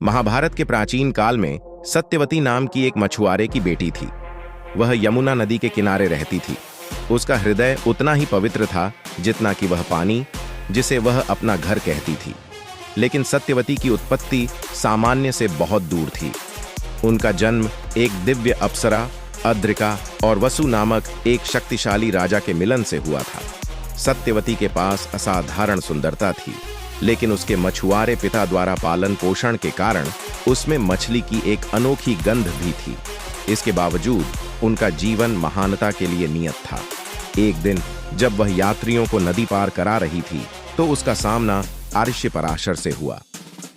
महाभारत के प्राचीन काल में सत्यवती नाम की एक मछुआरे की बेटी थी। वह यमुना नदी के किनारे रहती थी। उसका हृदय उतना ही पवित्र था जितना कि वह पानी, जिसे वह अपना घर कहती थी। लेकिन सत्यवती की उत्पत्ति सामान्य से बहुत दूर थी। उनका जन्म एक दिव्य अप्सरा, अद्रिका और वसु नामक एक शक्तिशाली राजा के मिलन से हुआ था। सत्यवती के पास असाधारण सुंदरता थी, लेकिन उसके मछुआरे पिता द्वारा पालन पोषण के कारण उसमें मछली की एक अनोखी गंध भी थी। इसके बावजूद उनका जीवन महानता के लिए नियत था। एक दिन जब वह यात्रियों को नदी पार करा रही थी तो उसका सामना आर्ष्य पराशर से हुआ।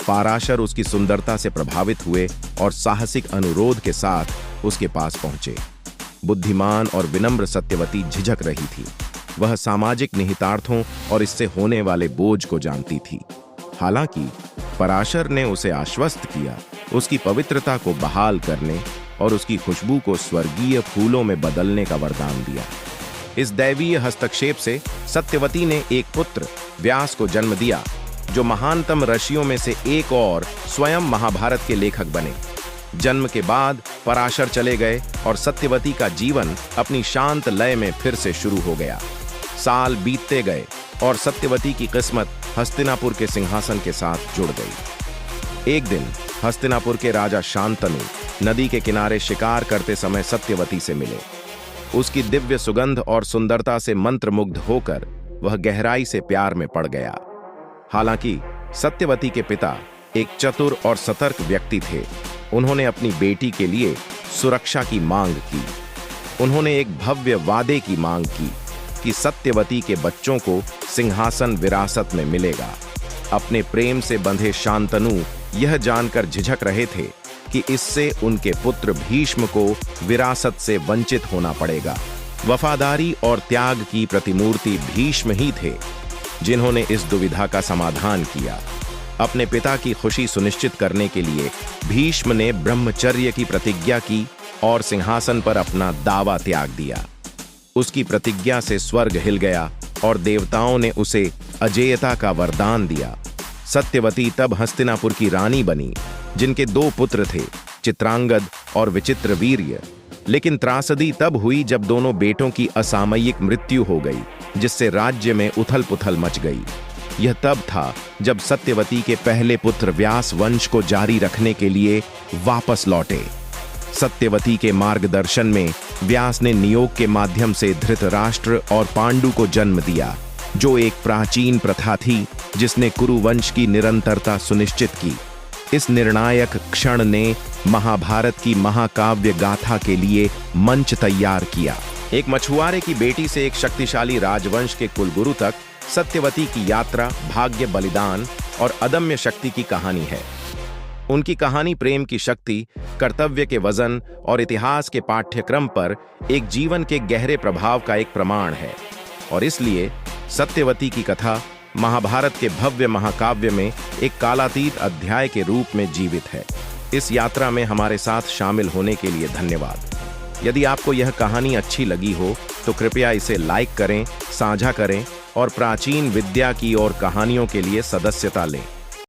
पराशर उसकी सुंदरता से प्रभावित हुए और साहसिक अनुरोध के साथ उसके पास पहुंचे। बुद्धिमान और विनम्र सत्यवती झिझक रही थी। वह सामाजिक निहितार्थों और इससे होने वाले बोझ को जानती थी। हालांकि पराशर ने उसे आश्वस्त किया, उसकी पवित्रता को बहाल करने और उसकी खुशबू को स्वर्गीय फूलों में बदलने का वरदान दिया। इस दैवीय हस्तक्षेप से सत्यवती ने एक पुत्र व्यास को जन्म दिया, जो महानतम ऋषियों में से एक और स्वयं महाभारत के लेखक बने। जन्म के बाद पराशर चले गए और सत्यवती का जीवन अपनी शांत लय में फिर से शुरू हो गया। साल बीतते गए और सत्यवती की किस्मत हस्तिनापुर के सिंहासन के साथ जुड़ गई। एक दिन हस्तिनापुर के राजा शांतनु नदी के किनारे शिकार करते समय सत्यवती से मिले। उसकी दिव्य सुगंध और सुंदरता से मंत्रमुग्ध होकर वह गहराई से प्यार में पड़ गया। हालांकि सत्यवती के पिता एक चतुर और सतर्क व्यक्ति थे। उन्होंने अपनी बेटी के लिए सुरक्षा की मांग की। उन्होंने एक भव्य वादे की मांग की कि सत्यवती के बच्चों को सिंहासन विरासत में मिलेगा। अपने प्रेम से बंधे शांतनु यह जानकर झिझक रहे थे कि इससे उनके पुत्र भीष्म को विरासत से वंचित होना पड़ेगा। वफादारी और त्याग की प्रतिमूर्ति भीष्म ही थे, जिन्होंने इस दुविधा का समाधान किया। अपने पिता की खुशी सुनिश्चित करने के लिए भीष्म ने ब्रह्मचर्य की प्रतिज्ञा की और सिंहासन पर अपना दावा त्याग दिया। उसकी प्रतिज्ञा से स्वर्ग हिल गया और देवताओं ने उसे अजेयता का वरदान दिया। सत्यवती तब हस्तिनापुर की रानी बनी, जिनके 2 पुत्र थे, चित्रांगद और विचित्रवीर्य। लेकिन त्रासदी तब हुई जब दोनों बेटों की असामयिक मृत्यु हो गई, जिससे राज्य में उथल पुथल मच गई। यह तब था जब सत्यवती के पहले पुत्र व्यास वंश को जारी रखने के लिए वापस लौटे। सत्यवती के मार्गदर्शन में व्यास ने नियोग के माध्यम से धृतराष्ट्र और पांडु को जन्म दिया, जो एक प्राचीन प्रथा थी जिसने कुरुवंश की निरंतरता सुनिश्चित की। इस निर्णायक क्षण ने महाभारत की महाकाव्य गाथा के लिए मंच तैयार किया। एक मछुआरे की बेटी से एक शक्तिशाली राजवंश के कुलगुरु तक सत्यवती की यात्रा भाग्य, बलिदान और अदम्य शक्ति की कहानी है। उनकी कहानी प्रेम की शक्ति, कर्तव्य के वजन और इतिहास के पाठ्यक्रम पर एक जीवन के गहरे प्रभाव का एक प्रमाण है। और इसलिए सत्यवती की कथा महाभारत के भव्य महाकाव्य में एक कालातीत अध्याय के रूप में जीवित है। इस यात्रा में हमारे साथ शामिल होने के लिए धन्यवाद। यदि आपको यह कहानी अच्छी लगी हो तो कृपया इसे लाइक करें, साझा करें और प्राचीन विद्या की और कहानियों के लिए सदस्यता लें।